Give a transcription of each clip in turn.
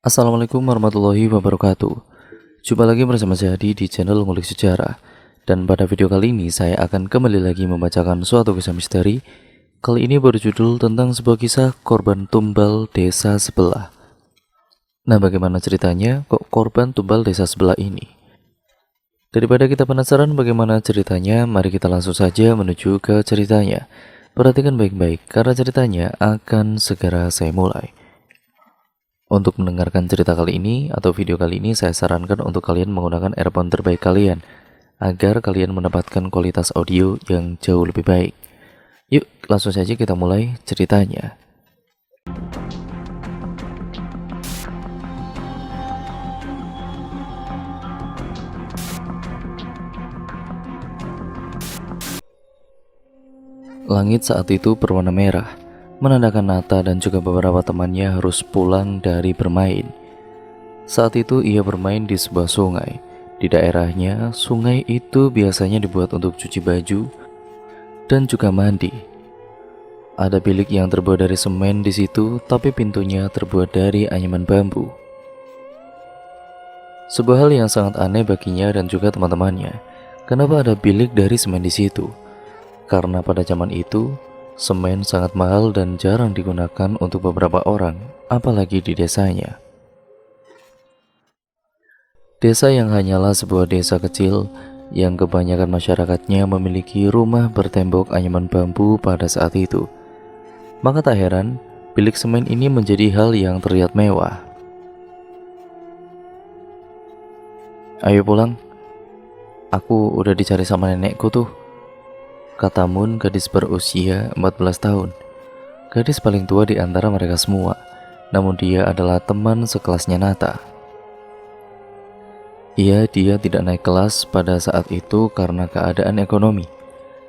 Assalamualaikum warahmatullahi wabarakatuh. Jumpa lagi bersama saya di channel Ngulik Sejarah. Dan pada video kali ini saya akan kembali lagi membacakan suatu kisah misteri. Kali ini berjudul tentang sebuah kisah korban tumbal desa sebelah. Nah, bagaimana ceritanya kok korban tumbal desa sebelah ini? Daripada kita penasaran bagaimana ceritanya, mari kita langsung saja menuju ke ceritanya. Perhatikan baik-baik karena ceritanya akan segera saya mulai. Untuk mendengarkan cerita kali ini atau video kali ini, saya sarankan untuk kalian menggunakan earphone terbaik kalian agar kalian mendapatkan kualitas audio yang jauh lebih baik. Yuk, langsung saja kita mulai ceritanya. Langit saat itu berwarna merah, menandakan Nata dan juga beberapa temannya harus pulang dari bermain. Saat itu ia bermain di sebuah sungai. Di daerahnya, sungai itu biasanya dibuat untuk cuci baju dan juga mandi. Ada bilik yang terbuat dari semen di situ, tapi pintunya terbuat dari anyaman bambu. Sebuah hal yang sangat aneh baginya dan juga teman-temannya. Kenapa ada bilik dari semen di situ? Karena pada zaman itu, semen sangat mahal dan jarang digunakan untuk beberapa orang, apalagi di desanya. Desa yang hanyalah sebuah desa kecil yang kebanyakan masyarakatnya memiliki rumah bertembok anyaman bambu pada saat itu. Maka tak heran, bilik semen ini menjadi hal yang terlihat mewah. "Ayo pulang, aku udah dicari sama nenekku tuh," kata Mun, gadis berusia 14 tahun. Gadis paling tua di antara mereka semua, namun dia adalah teman sekelasnya Nata. Dia tidak naik kelas pada saat itu karena keadaan ekonomi.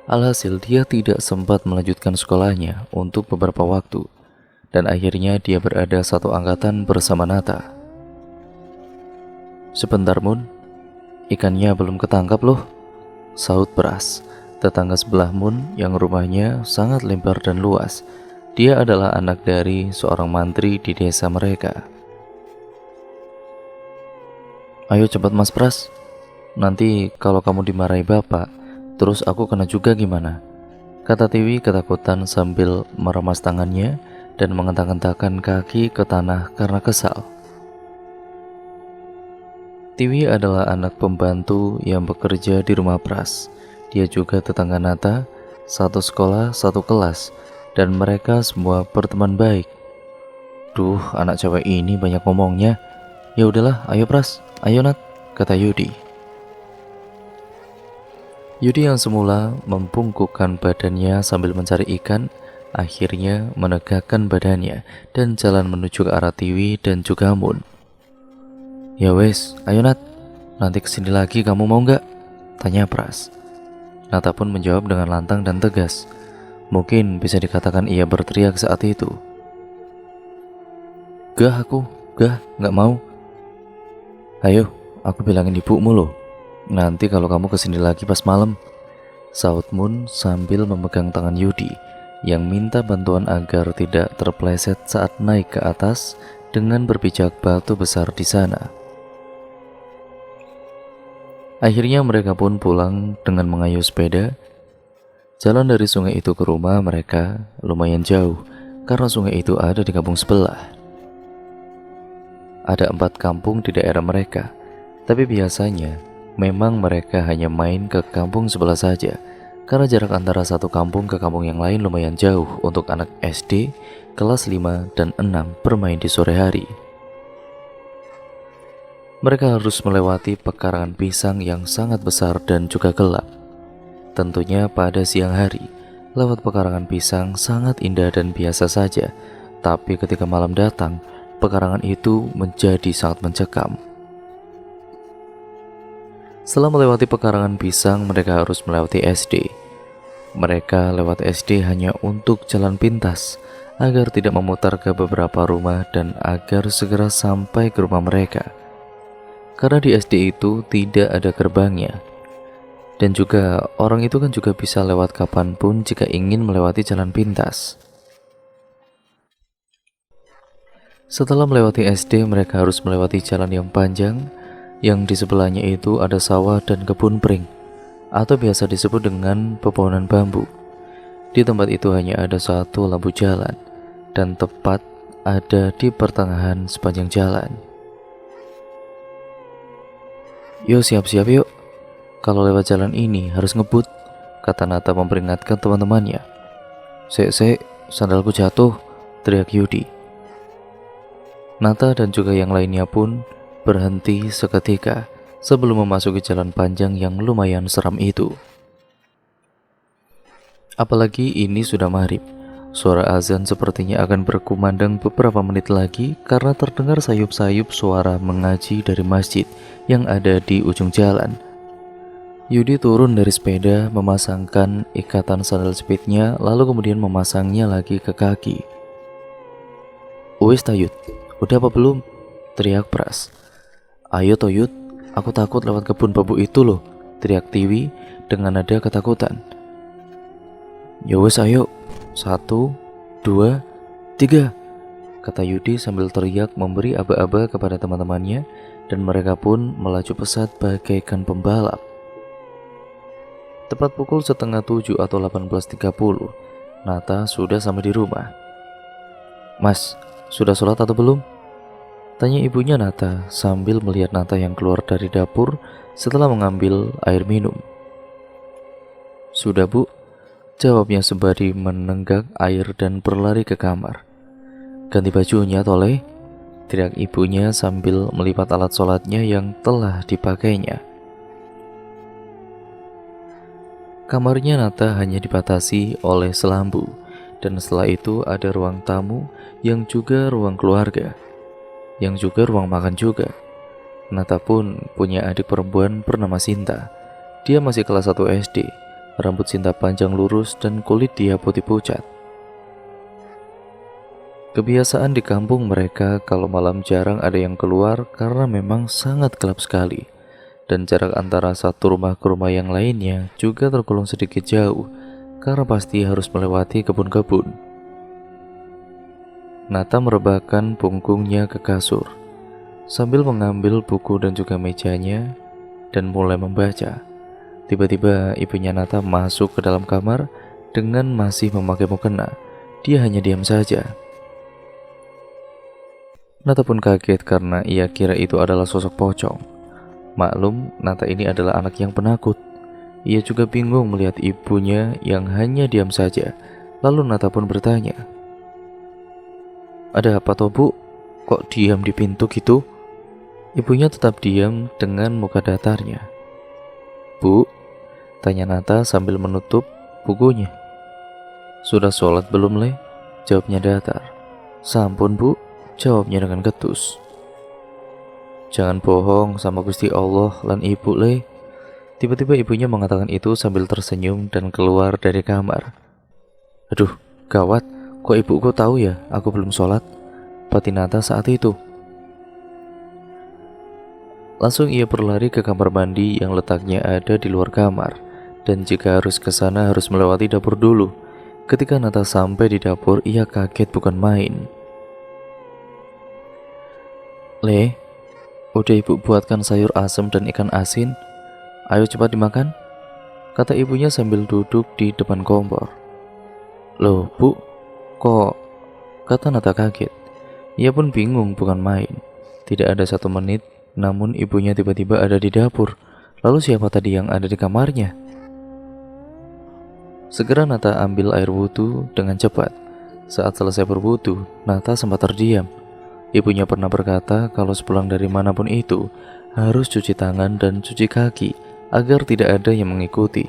Alhasil dia tidak sempat melanjutkan sekolahnya untuk beberapa waktu, dan akhirnya dia berada satu angkatan bersama Nata. "Sebentar Mun, ikannya belum ketangkap loh," sahut Pras, tetangga sebelah Mun yang rumahnya sangat lebar dan luas. Dia adalah anak dari seorang mantri di desa mereka. "Ayo cepat Mas Pras, nanti kalau kamu dimarahi bapak, terus aku kena juga gimana?" kata Tiwi ketakutan sambil meremas tangannya dan mengentak-entakkan kaki ke tanah karena kesal. Tiwi adalah anak pembantu yang bekerja di rumah Pras. Dia juga tetangga Nata, satu sekolah, satu kelas, dan mereka semua berteman baik. "Duh, anak cewek ini banyak ngomongnya. Ya udahlah, ayo Pras, ayo Nat," kata Yudi. Yudi yang semula membungkukkan badannya sambil mencari ikan, akhirnya menegakkan badannya dan jalan menuju ke arah Tiwi dan juga Mun. "Ya wes, ayo Nat, nanti kesini lagi kamu mau nggak?" tanya Pras. Nata pun menjawab dengan lantang dan tegas. Mungkin bisa dikatakan ia berteriak saat itu. "Gah aku, gah, nggak mau." "Ayo, aku bilangin ibumu loh, nanti kalau kamu kesini lagi pas malam," sahut Mun sambil memegang tangan Yudi yang minta bantuan agar tidak terpleset saat naik ke atas dengan berpijak batu besar di sana. Akhirnya mereka pun pulang dengan mengayuh sepeda. Jalan dari sungai itu ke rumah mereka lumayan jauh karena sungai itu ada di kampung sebelah. Ada 4 kampung di daerah mereka, tapi biasanya memang mereka hanya main ke kampung sebelah saja karena jarak antara satu kampung ke kampung yang lain lumayan jauh untuk anak SD kelas 5 dan 6 bermain di sore hari. Mereka harus melewati pekarangan pisang yang sangat besar dan juga gelap. Tentunya pada siang hari, lewat pekarangan pisang sangat indah dan biasa saja, tapi ketika malam datang, pekarangan itu menjadi sangat mencekam. Setelah melewati pekarangan pisang, mereka harus melewati SD. Mereka lewat SD hanya untuk jalan pintas, agar tidak memutar ke beberapa rumah dan agar segera sampai ke rumah mereka. Karena di SD itu tidak ada gerbangnya, dan juga orang itu kan juga bisa lewat kapanpun jika ingin melewati jalan pintas. Setelah melewati SD, mereka harus melewati jalan yang panjang, yang di sebelahnya itu ada sawah dan kebun pring, atau biasa disebut dengan pepohonan bambu. Di tempat itu hanya ada satu lampu jalan, dan tepat ada di pertengahan sepanjang jalan. "Yuk siap-siap yuk, kalau lewat jalan ini harus ngebut," kata Nata memperingatkan teman-temannya. "Sek, sandalku jatuh," teriak Yudi. Nata dan juga yang lainnya pun berhenti seketika sebelum memasuki jalan panjang yang lumayan seram itu. Apalagi ini sudah maghrib. Suara azan sepertinya akan berkumandang beberapa menit lagi karena terdengar sayup-sayup suara mengaji dari masjid yang ada di ujung jalan. Yudi turun dari sepeda, memasangkan ikatan sandal jepitnya, lalu kemudian memasangnya lagi ke kaki. "Uwis Tayut, udah apa belum?" teriak Pras. "Ayo Toyut, aku takut lewat kebun bambu itu loh," teriak Tiwi dengan nada ketakutan. "Ya wes ayo, 1, 2, 3," kata Yudi sambil teriak memberi aba-aba kepada teman-temannya, dan mereka pun melaju pesat bagaikan pembalap. Tepat pukul setengah 7 atau 18.30, Nata sudah sampai di rumah. "Mas, sudah sholat atau belum?" tanya ibunya Nata sambil melihat Nata yang keluar dari dapur setelah mengambil air minum. "Sudah Bu," jawabnya sembari menenggak air dan berlari ke kamar. "Ganti bajunya Toleh," teriak ibunya sambil melipat alat sholatnya yang telah dipakainya. Kamarnya Nata hanya dibatasi oleh selambu, dan setelah itu ada ruang tamu yang juga ruang keluarga, yang juga ruang makan juga. Nata pun punya adik perempuan bernama Sinta. Dia masih kelas 1 SD, rambut Sinta panjang lurus dan kulit dia putih pucat. Kebiasaan di kampung mereka kalau malam jarang ada yang keluar karena memang sangat gelap sekali. Dan jarak antara satu rumah ke rumah yang lainnya juga tergolong sedikit jauh karena pasti harus melewati kebun-kebun. Nata merebahkan punggungnya ke kasur sambil mengambil buku dan juga mejanya dan mulai membaca. Tiba-tiba ibunya Nata masuk ke dalam kamar dengan masih memakai mukena. Dia hanya diam saja. Nata pun kaget karena ia kira itu adalah sosok pocong. Maklum, Nata ini adalah anak yang penakut. Ia juga bingung melihat ibunya yang hanya diam saja. Lalu Nata pun bertanya, "Ada apa toh Bu? Kok diam di pintu gitu?" Ibunya tetap diam dengan muka datarnya. "Bu?" tanya Nata sambil menutup bukunya. "Sudah sholat belum Le?" jawabnya datar. "Sampun Bu," jawabnya dengan ketus. "Jangan bohong sama Gusti Allah lan ibu Le." Tiba-tiba ibunya mengatakan itu sambil tersenyum dan keluar dari kamar. "Aduh, gawat, kok ibuku tahu ya aku belum sholat?" batin Nata saat itu. Langsung ia berlari ke kamar mandi yang letaknya ada di luar kamar, dan jika harus ke sana harus melewati dapur dulu. Ketika Nata sampai di dapur, ia kaget bukan main. "Le, udah ibu buatkan sayur asem dan ikan asin. Ayo cepat dimakan," kata ibunya sambil duduk di depan kompor. "Loh Bu, kok?" kata Nata kaget. Ia pun bingung bukan main. Tidak ada 1 menit, namun ibunya tiba-tiba ada di dapur. Lalu siapa tadi yang ada di kamarnya? Segera Nata ambil air wudhu dengan cepat. Saat selesai berwudhu, Nata sempat terdiam. Ibunya pernah berkata kalau sepulang dari manapun itu harus cuci tangan dan cuci kaki agar tidak ada yang mengikuti.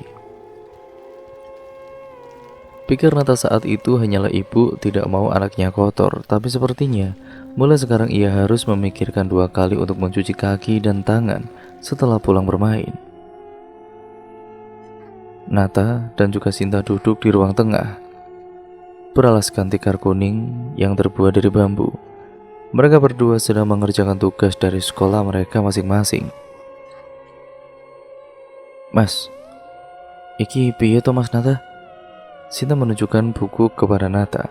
Pikir Nata saat itu hanyalah ibu tidak mau anaknya kotor, tapi sepertinya mulai sekarang ia harus memikirkan 2 kali untuk mencuci kaki dan tangan setelah pulang bermain. Nata dan juga Sinta duduk di ruang tengah, beralaskan tikar kuning yang terbuat dari bambu. Mereka berdua sedang mengerjakan tugas dari sekolah mereka masing-masing. "Mas, iki piye to Mas Nata?" Sinta menunjukkan buku kepada Nata,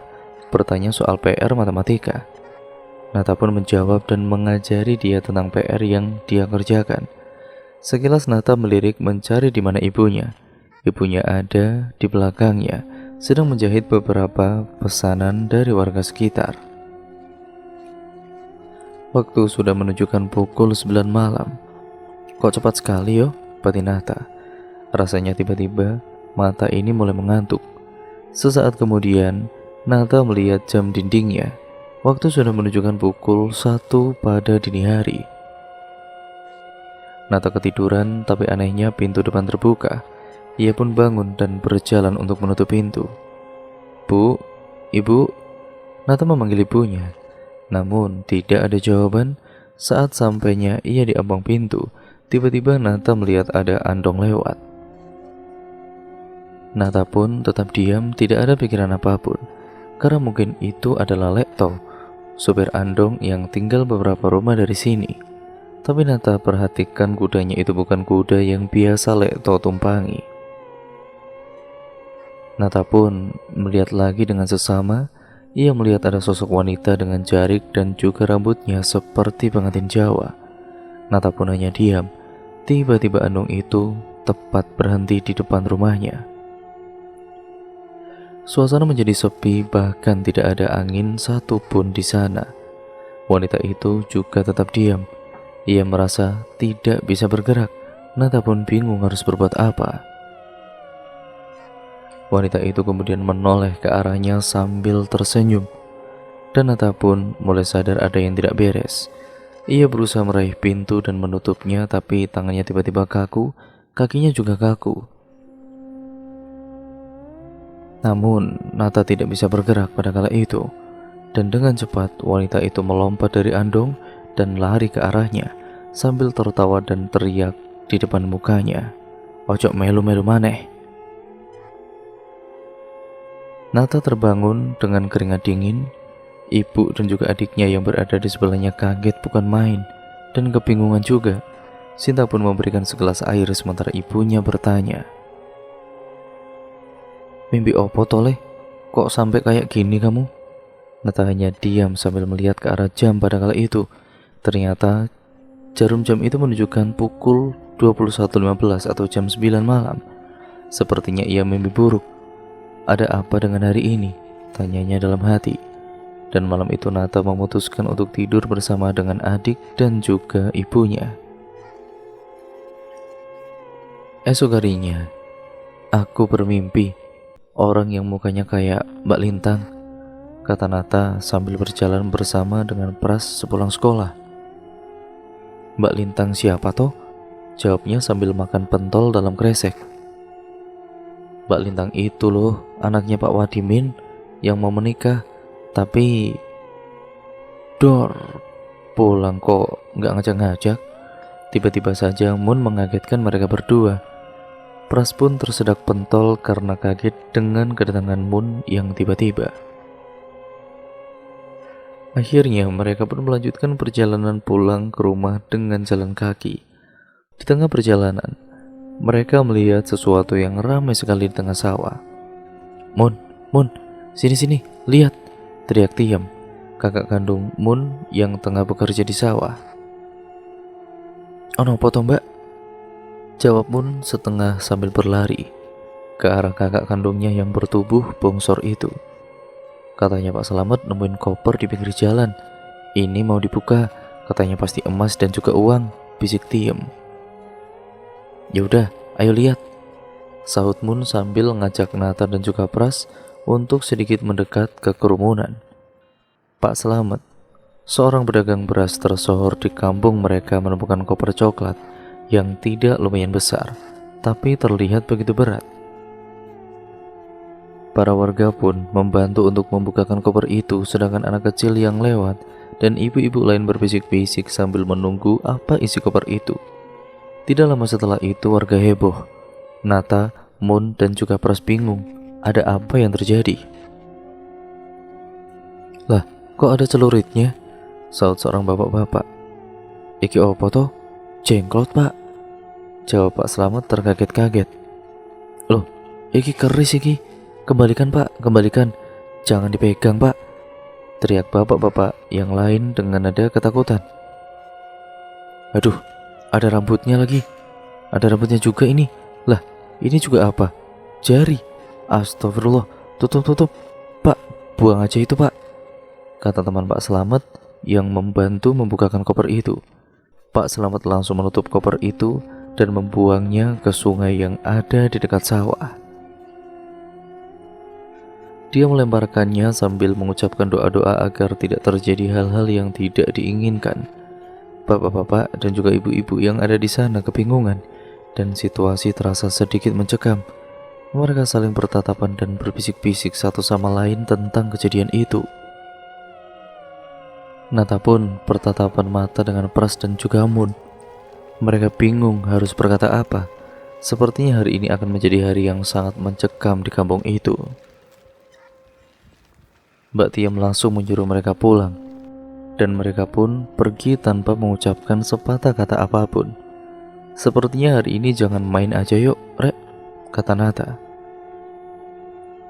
bertanya soal PR matematika. Nata pun menjawab dan mengajari dia tentang PR yang dia kerjakan. Sekilas Nata melirik mencari di mana ibunya. Ibunya ada di belakangnya, sedang menjahit beberapa pesanan dari warga sekitar. Waktu sudah menunjukkan pukul 9 malam. Kok cepat sekali yo, batin Nata. Rasanya tiba-tiba mata ini mulai mengantuk. Sesaat kemudian, Nata melihat jam dindingnya. Waktu sudah menunjukkan pukul 1 pada dini hari. Nata ketiduran, tapi anehnya pintu depan terbuka. Ia pun bangun dan berjalan untuk menutup pintu. Bu, ibu, Nata memanggil ibunya. Namun tidak ada jawaban. Saat sampainya ia di ambang pintu, tiba-tiba Nata melihat ada Andong lewat. Nata pun tetap diam, tidak ada pikiran apapun. Karena mungkin itu adalah Lekto, supir Andong yang tinggal beberapa rumah dari sini. Tapi Nata perhatikan kudanya itu bukan kuda yang biasa Lekto tumpangi. Nata pun melihat lagi dengan sesama. Ia melihat ada sosok wanita dengan jarik dan juga rambutnya seperti pengantin Jawa. Nata pun hanya diam. Tiba-tiba Andong itu tepat berhenti di depan rumahnya. Suasana menjadi sepi, bahkan tidak ada angin satupun di sana. Wanita itu juga tetap diam. Ia merasa tidak bisa bergerak. Nata pun bingung harus berbuat apa. Wanita itu kemudian menoleh ke arahnya sambil tersenyum. Dan Nata pun mulai sadar ada yang tidak beres. Ia berusaha meraih pintu dan menutupnya, tapi tangannya tiba-tiba kaku, kakinya juga kaku. Namun, Nata tidak bisa bergerak pada kala itu. Dan dengan cepat, wanita itu melompat dari Andong dan lari ke arahnya, sambil tertawa dan teriak di depan mukanya. Ojo melu-melu maneh. Nata terbangun dengan keringat dingin. Ibu dan juga adiknya yang berada di sebelahnya kaget bukan main, dan kebingungan juga. Sinta pun memberikan segelas air sementara ibunya bertanya, "Mimpi opo toleh? Kok sampai kayak gini kamu?" Nata hanya diam sambil melihat ke arah jam pada kala itu. Ternyata jarum jam itu menunjukkan pukul 21.15 atau jam 9 malam. Sepertinya ia mimpi buruk. Ada apa dengan hari ini? Tanyanya dalam hati. Dan malam itu Nata memutuskan untuk tidur bersama dengan adik dan juga ibunya. Esok harinya, aku bermimpi orang yang mukanya kayak Mbak Lintang, kata Nata sambil berjalan bersama dengan Pras sepulang sekolah. Mbak Lintang siapa toh? Jawabnya sambil makan pentol dalam kresek. Mbak Lintang itu loh, anaknya Pak Wadimin yang mau menikah. Tapi Dor, pulang kok nggak ngajak-ngajak. Tiba-tiba saja Mun mengagetkan mereka berdua. Pras pun tersedak pentol karena kaget dengan kedatangan Mun yang tiba-tiba. Akhirnya mereka pun melanjutkan perjalanan pulang ke rumah dengan jalan kaki. Di tengah perjalanan, mereka melihat sesuatu yang ramai sekali di tengah sawah. Mun, sini, lihat, teriak Tiam, kakak kandung Mun yang tengah bekerja di sawah. "Ono apa toh, Mbak?" jawab Mun setengah sambil berlari ke arah kakak kandungnya yang bertubuh bongsor itu. Katanya Pak Slamet nemuin koper di pinggir jalan. Ini mau dibuka, katanya pasti emas dan juga uang, bisik Tiam. "Yaudah, ayo lihat," sahut Mun sambil ngajak Nata dan juga Pras untuk sedikit mendekat ke kerumunan. Pak Slamet, seorang pedagang beras tersohor di kampung mereka, menemukan koper coklat yang tidak lumayan besar, tapi terlihat begitu berat. Para warga pun membantu untuk membukakan koper itu, sedangkan anak kecil yang lewat dan ibu-ibu lain berbisik-bisik sambil menunggu apa isi koper itu. Tidak lama setelah itu warga heboh. Nata, Mun, dan juga Pras bingung. Ada apa yang terjadi? "Lah, kok ada celuritnya?" sahut seorang bapak-bapak. "Iki opo toh?" "Jengklot, Pak," jawab Pak Slamet terkaget-kaget. "Loh, iki keris iki. Kembalikan, Pak, kembalikan. Jangan dipegang, Pak," teriak bapak-bapak yang lain dengan nada ketakutan. Aduh, ada rambutnya lagi. Ada rambutnya juga ini. Lah, ini juga apa? Jari. Astagfirullah. Tutup. Pak, buang aja itu, Pak, kata teman Pak Selamat yang membantu membukakan koper itu. Pak Selamat langsung menutup koper itu dan membuangnya ke sungai yang ada di dekat sawah. Dia melemparkannya sambil mengucapkan doa-doa agar tidak terjadi hal-hal yang tidak diinginkan. Bapak-bapak dan juga ibu-ibu yang ada di sana kebingungan dan situasi terasa sedikit mencekam. Mereka saling bertatapan dan berbisik-bisik satu sama lain tentang kejadian itu. Nata pun bertatapan mata dengan Pras dan juga Mun. Mereka bingung harus berkata apa. Sepertinya hari ini akan menjadi hari yang sangat mencekam di kampung itu. Mbak Tiam langsung menyuruh mereka pulang, dan mereka pun pergi tanpa mengucapkan sepatah kata apapun. Sepertinya hari ini jangan main aja yuk, Rek, kata Nata.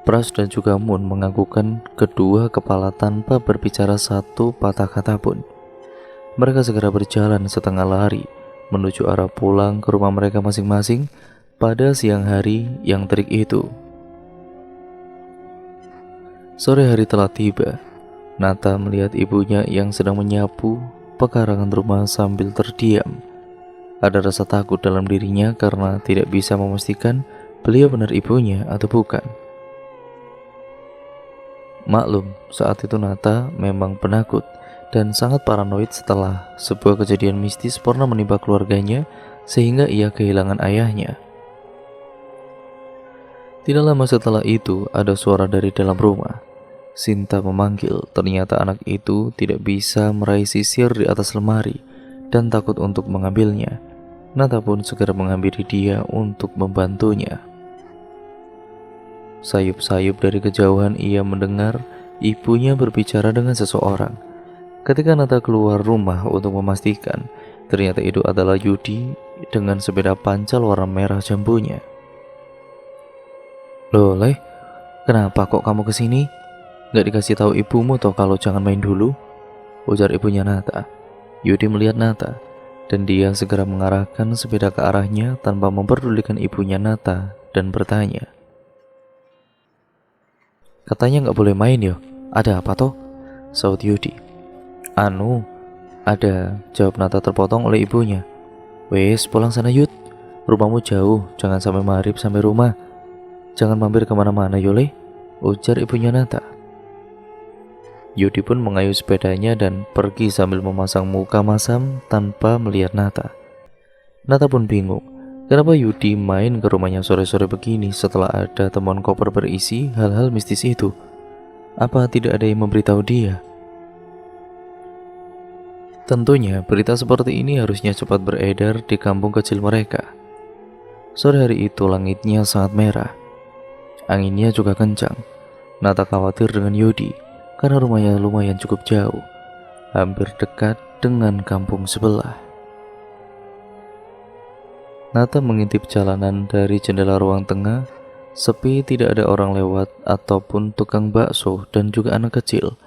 Pras dan juga Mun menganggukkan kedua kepala tanpa berbicara satu patah kata pun. Mereka segera berjalan setengah lari menuju arah pulang ke rumah mereka masing-masing pada siang hari yang terik itu. Sore hari telah tiba. Nata melihat ibunya yang sedang menyapu pekarangan rumah sambil terdiam. Ada rasa takut dalam dirinya karena tidak bisa memastikan beliau benar ibunya atau bukan. Maklum, saat itu Nata memang penakut dan sangat paranoid setelah sebuah kejadian mistis pernah menimpa keluarganya sehingga ia kehilangan ayahnya. Tidak lama setelah itu, ada suara dari dalam rumah. Sinta memanggil, ternyata anak itu tidak bisa meraih sisir di atas lemari dan takut untuk mengambilnya. Nata pun segera menghampiri dia untuk membantunya. Sayup-sayup dari kejauhan ia mendengar ibunya berbicara dengan seseorang. Ketika Nata keluar rumah untuk memastikan, ternyata itu adalah Yudi dengan sepeda pancal warna merah jambunya. Loh, Leh, kenapa kok kamu kesini? Gak dikasih tahu ibumu toh kalau jangan main dulu? Ujar ibunya Nata. Yudi melihat Nata, dan dia segera mengarahkan sepeda ke arahnya tanpa memperdulikan ibunya Nata dan bertanya. Katanya gak boleh main yo, ada apa toh? Saut Yudi. Ada, jawab Nata terpotong oleh ibunya. Wes, pulang sana Yud, rumahmu jauh, jangan sampai maghrib sampai rumah. Jangan mampir kemana-mana Yole, ujar ibunya Nata. Yudi pun mengayuh sepedanya dan pergi sambil memasang muka masam tanpa melihat Nata. Nata pun bingung, kenapa Yudi main ke rumahnya sore-sore begini setelah ada temuan koper berisi hal-hal mistis itu. Apa tidak ada yang memberitahu dia? Tentunya berita seperti ini harusnya cepat beredar di kampung kecil mereka. Sore hari itu langitnya sangat merah. Anginnya juga kencang. Nata khawatir dengan Yudi karena rumahnya lumayan cukup jauh, hampir dekat dengan kampung sebelah. Nata mengintip jalanan dari jendela ruang tengah. Sepi, tidak ada orang lewat ataupun tukang bakso dan juga anak kecil.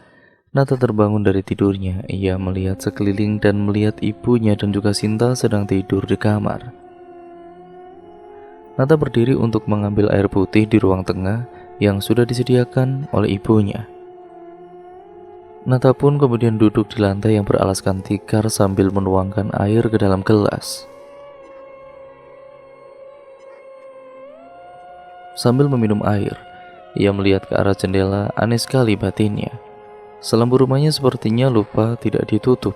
Nata terbangun dari tidurnya. Ia melihat sekeliling dan melihat ibunya dan juga Sinta sedang tidur di kamar. Nata berdiri untuk mengambil air putih di ruang tengah yang sudah disediakan oleh ibunya. Nata pun kemudian duduk di lantai yang beralaskan tikar sambil menuangkan air ke dalam gelas. Sambil meminum air, ia melihat ke arah jendela. Aneh sekali batinnya. Selambu rumahnya sepertinya lupa tidak ditutup.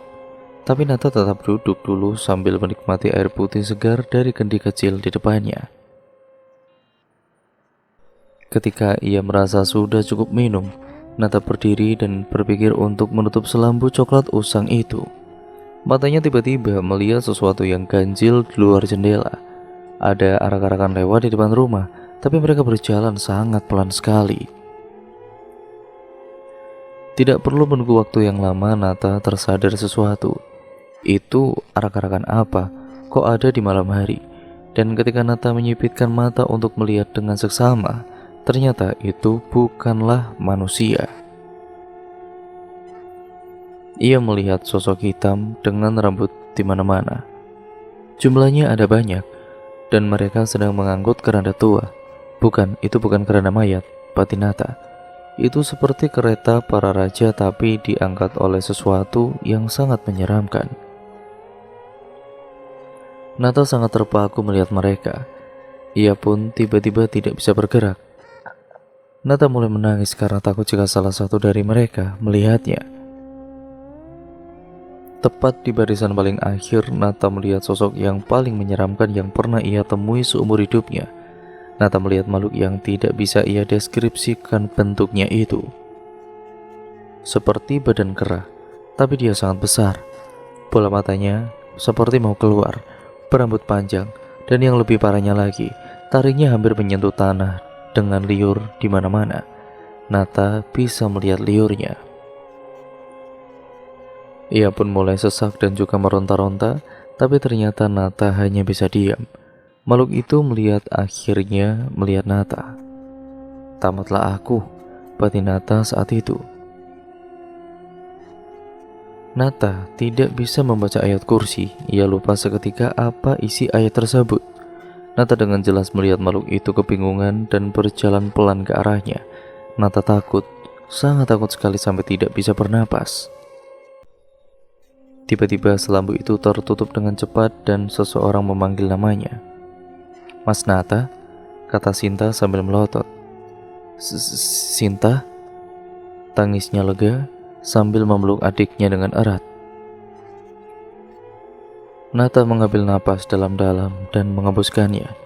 Tapi Nata tetap duduk dulu sambil menikmati air putih segar dari kendi kecil di depannya. Ketika ia merasa sudah cukup minum, Nata berdiri dan berpikir untuk menutup selambu coklat usang itu. Matanya tiba-tiba melihat sesuatu yang ganjil di luar jendela. Ada arak-arakan lewat di depan rumah, tapi mereka berjalan sangat pelan sekali. Tidak perlu menunggu waktu yang lama, Nata tersadar sesuatu. Itu arak-arakan apa? Kok ada di malam hari? Dan ketika Nata menyipitkan mata untuk melihat dengan seksama, ternyata itu bukanlah manusia. Ia melihat sosok hitam dengan rambut di mana-mana. Jumlahnya ada banyak, dan mereka sedang mengangkut keranda tua. Bukan, itu bukan keranda mayat, batin Nata. Itu seperti kereta para raja tapi diangkat oleh sesuatu yang sangat menyeramkan. Nata sangat terpaku melihat mereka. Ia pun tiba-tiba tidak bisa bergerak. Nata mulai menangis karena takut jika salah satu dari mereka melihatnya. Tepat di barisan paling akhir, Nata melihat sosok yang paling menyeramkan yang pernah ia temui seumur hidupnya. Nata melihat makhluk yang tidak bisa ia deskripsikan bentuknya itu. Seperti badan kera, tapi dia sangat besar. Bola matanya seperti mau keluar, berambut panjang, dan yang lebih parahnya lagi, taringnya hampir menyentuh tanah dengan liur di mana-mana. Nata bisa melihat liurnya. Ia pun mulai sesak dan juga meronta-ronta, tapi ternyata Nata hanya bisa diam. Makhluk itu akhirnya melihat Nata. Tamatlah aku, batin Nata saat itu. Nata tidak bisa membaca ayat kursi. Ia lupa seketika apa isi ayat tersebut. Nata dengan jelas melihat makhluk itu kebingungan dan berjalan pelan ke arahnya. Nata takut, sangat takut sekali sampai tidak bisa bernapas. Tiba-tiba selambu itu tertutup dengan cepat dan seseorang memanggil namanya. "Mas Nata," kata Sinta sambil melotot. "Sinta?" Tangisnya lega sambil memeluk adiknya dengan erat. Nata mengambil napas dalam-dalam dan mengembuskannya.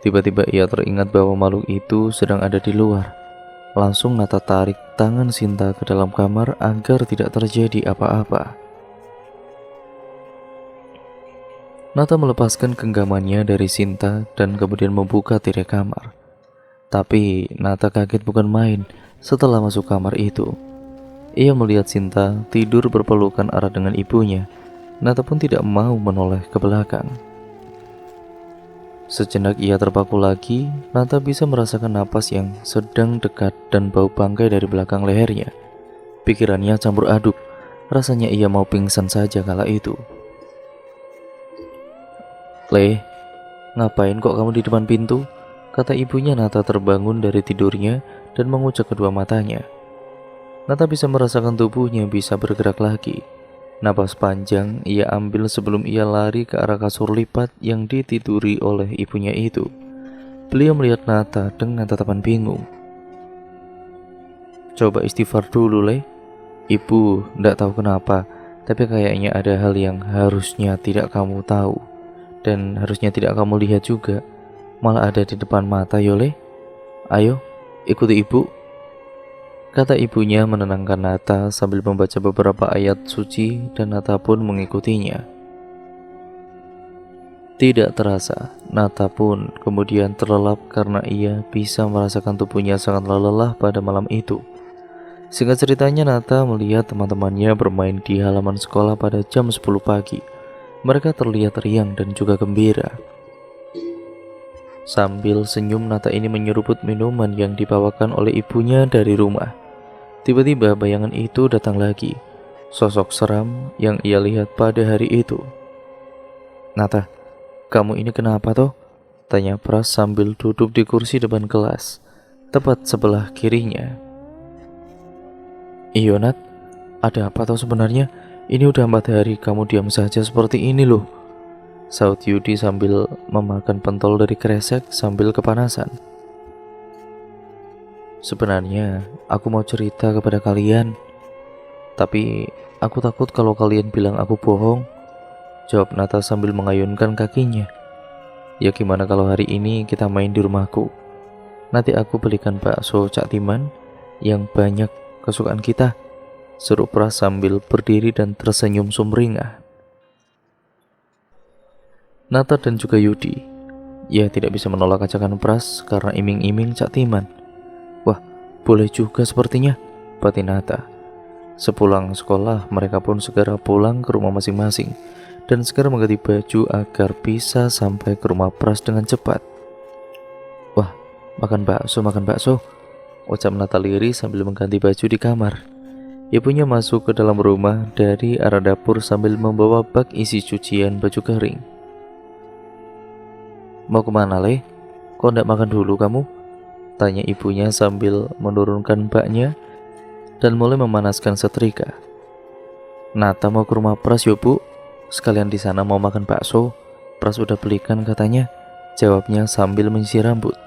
Tiba-tiba ia teringat bahwa makhluk itu sedang ada di luar. Langsung Nata tarik tangan Sinta ke dalam kamar agar tidak terjadi apa-apa. Nata melepaskan genggamannya dari Sinta dan kemudian membuka tirai kamar. Tapi Nata kaget bukan main setelah masuk kamar itu. Ia melihat Sinta tidur berpelukan erat dengan ibunya. Nata pun tidak mau menoleh ke belakang. Sejenak ia terpaku lagi. Nata bisa merasakan napas yang sedang dekat dan bau bangkai dari belakang lehernya. Pikirannya campur aduk. Rasanya ia mau pingsan saja kala itu. "Le, ngapain kok kamu di depan pintu?" kata ibunya. Nata terbangun dari tidurnya dan mengucek kedua matanya. Nata bisa merasakan tubuhnya bisa bergerak lagi. Napas panjang ia ambil sebelum ia lari ke arah kasur lipat yang ditiduri oleh ibunya itu. Beliau melihat Nata dengan tatapan bingung. "Coba istighfar dulu, Le. Ibu ndak tahu kenapa, tapi kayaknya ada hal yang harusnya tidak kamu tahu. Dan harusnya tidak kamu lihat juga, malah ada di depan mata, Yole. Ayo, ikuti ibu," kata ibunya menenangkan Nata sambil membaca beberapa ayat suci dan Nata pun mengikutinya. Tidak terasa, Nata pun kemudian terlelap karena ia bisa merasakan tubuhnya sangat lelah pada malam itu. Singkat ceritanya, Nata melihat teman-temannya bermain di halaman sekolah pada jam 10 pagi. Mereka terlihat riang dan juga gembira. Sambil senyum, Nata ini menyeruput minuman yang dibawakan oleh ibunya dari rumah. Tiba-tiba bayangan itu datang lagi. Sosok seram yang ia lihat pada hari itu. "Nata, kamu ini kenapa toh?" tanya Pras sambil duduk di kursi depan kelas, tepat sebelah kirinya. "Iyo Nat, ada apa toh sebenarnya? Ini udah 4 hari kamu diam saja seperti ini loh," saut Yudi sambil memakan pentol dari kresek sambil kepanasan. "Sebenarnya aku mau cerita kepada kalian, tapi aku takut kalau kalian bilang aku bohong," jawab Nata sambil mengayunkan kakinya. "Ya gimana kalau hari ini kita main di rumahku? Nanti aku belikan bakso Cak Timan yang banyak kesukaan kita," seru Pras sambil berdiri dan tersenyum sumringah. Nata dan juga Yudi, ya tidak bisa menolak ajakan Pras karena iming-iming Cak Timan. "Wah, boleh juga sepertinya," batin Nata. Sepulang sekolah, mereka pun segera pulang ke rumah masing-masing dan segera mengganti baju agar bisa sampai ke rumah Pras dengan cepat. "Wah, makan bakso," ucap Nata lirih sambil mengganti baju di kamar. Ibunya masuk ke dalam rumah dari arah dapur sambil membawa bak isi cucian baju kering. "Mau kemana, Le? Kok ndak makan dulu kamu?" tanya ibunya sambil menurunkan baknya dan mulai memanaskan setrika. "Nata mau ke rumah Pras yuk, Bu. Sekalian di sana mau makan bakso. Pras udah belikan katanya," jawabnya sambil menyisir rambut.